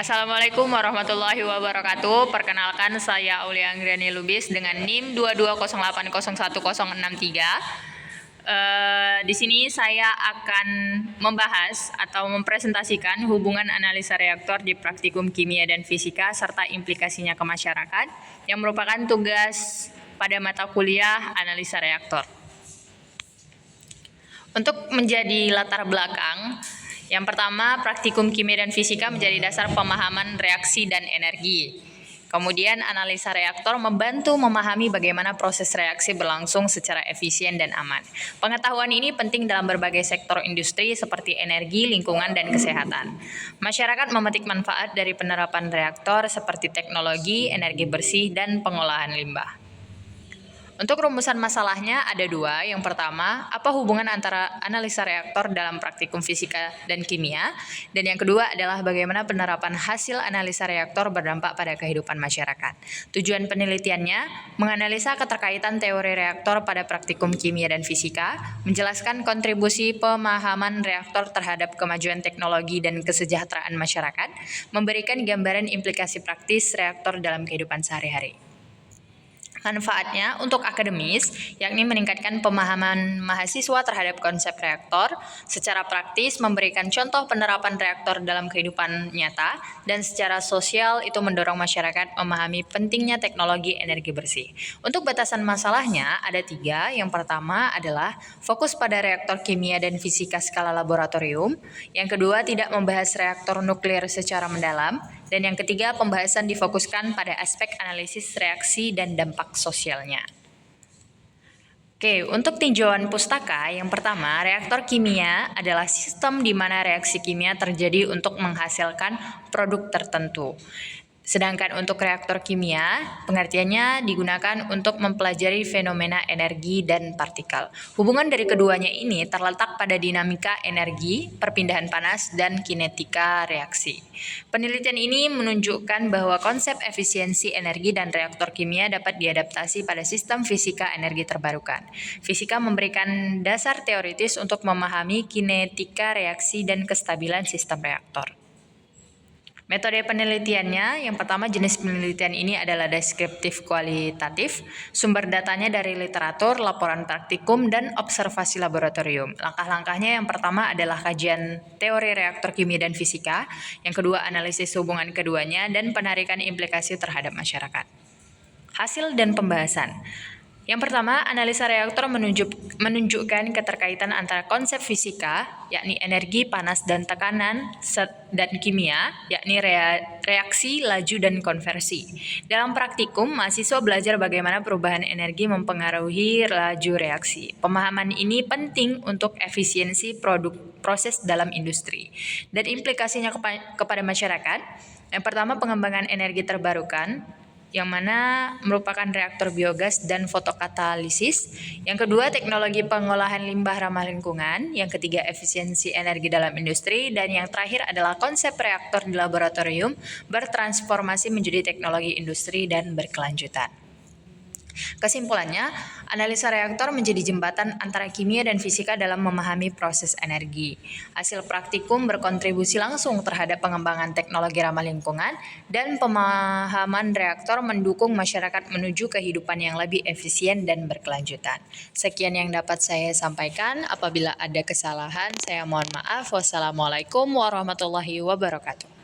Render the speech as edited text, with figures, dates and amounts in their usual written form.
Assalamualaikum warahmatullahi wabarakatuh. Perkenalkan, saya Aulia Anggriani Lubis dengan NIM 220801063. Di sini saya akan membahas atau mempresentasikan hubungan analisa reaktor di praktikum kimia dan fisika serta implikasinya ke masyarakat yang merupakan tugas pada mata kuliah analisa reaktor. Untuk menjadi latar belakang, yang pertama, praktikum kimia dan fisika menjadi dasar pemahaman reaksi dan energi. Kemudian, analisa reaktor membantu memahami bagaimana proses reaksi berlangsung secara efisien dan aman. Pengetahuan ini penting dalam berbagai sektor industri seperti energi, lingkungan, dan kesehatan. Masyarakat memetik manfaat dari penerapan reaktor seperti teknologi, energi bersih, dan pengolahan limbah. Untuk rumusan masalahnya ada dua. Yang pertama, apa hubungan antara analisa reaktor dalam praktikum fisika dan kimia? Dan yang kedua adalah bagaimana penerapan hasil analisa reaktor berdampak pada kehidupan masyarakat. Tujuan penelitiannya, menganalisa keterkaitan teori reaktor pada praktikum kimia dan fisika, menjelaskan kontribusi pemahaman reaktor terhadap kemajuan teknologi dan kesejahteraan masyarakat, memberikan gambaran implikasi praktis reaktor dalam kehidupan sehari-hari. Manfaatnya untuk akademis, yakni meningkatkan pemahaman mahasiswa terhadap konsep reaktor, secara praktis memberikan contoh penerapan reaktor dalam kehidupan nyata, dan secara sosial itu mendorong masyarakat memahami pentingnya teknologi energi bersih. Untuk batasan masalahnya ada tiga. Yang pertama adalah fokus pada reaktor kimia dan fisika skala laboratorium. Yang kedua, tidak membahas reaktor nuklir secara mendalam. Dan yang ketiga, pembahasan difokuskan pada aspek analisis reaksi dan dampak sosialnya. Oke, untuk tinjauan pustaka, yang pertama, reaktor kimia adalah sistem di mana reaksi kimia terjadi untuk menghasilkan produk tertentu. Sedangkan untuk reaktor kimia, pengertiannya digunakan untuk mempelajari fenomena energi dan partikel. Hubungan dari keduanya ini terletak pada dinamika energi, perpindahan panas, dan kinetika reaksi. Penelitian ini menunjukkan bahwa konsep efisiensi energi dan reaktor kimia dapat diadaptasi pada sistem fisika energi terbarukan. Fisika memberikan dasar teoritis untuk memahami kinetika reaksi dan kestabilan sistem reaktor. Metode penelitiannya, yang pertama jenis penelitian ini adalah deskriptif kualitatif, sumber datanya dari literatur, laporan praktikum, dan observasi laboratorium. Langkah-langkahnya yang pertama adalah kajian teori reaktor kimia dan fisika, yang kedua analisis hubungan keduanya, dan penarikan implikasi terhadap masyarakat. Hasil dan pembahasan. Yang pertama, analisa reaktor menunjukkan keterkaitan antara konsep fisika, yakni energi, panas, dan tekanan, dan kimia, yakni reaksi, laju, dan konversi. Dalam praktikum, mahasiswa belajar bagaimana perubahan energi mempengaruhi laju reaksi. Pemahaman ini penting untuk efisiensi proses dalam industri. Dan implikasinya kepada masyarakat, yang pertama pengembangan energi terbarukan, yang mana merupakan reaktor biogas dan fotokatalisis. Yang kedua, teknologi pengolahan limbah ramah lingkungan. Yang ketiga, efisiensi energi dalam industri. Dan yang terakhir adalah konsep reaktor di laboratorium bertransformasi menjadi teknologi industri dan berkelanjutan. Kesimpulannya, analisa reaktor menjadi jembatan antara kimia dan fisika dalam memahami proses energi. Hasil praktikum berkontribusi langsung terhadap pengembangan teknologi ramah lingkungan, dan pemahaman reaktor mendukung masyarakat menuju kehidupan yang lebih efisien dan berkelanjutan. Sekian yang dapat saya sampaikan. Apabila ada kesalahan, saya mohon maaf. Wassalamualaikum warahmatullahi wabarakatuh.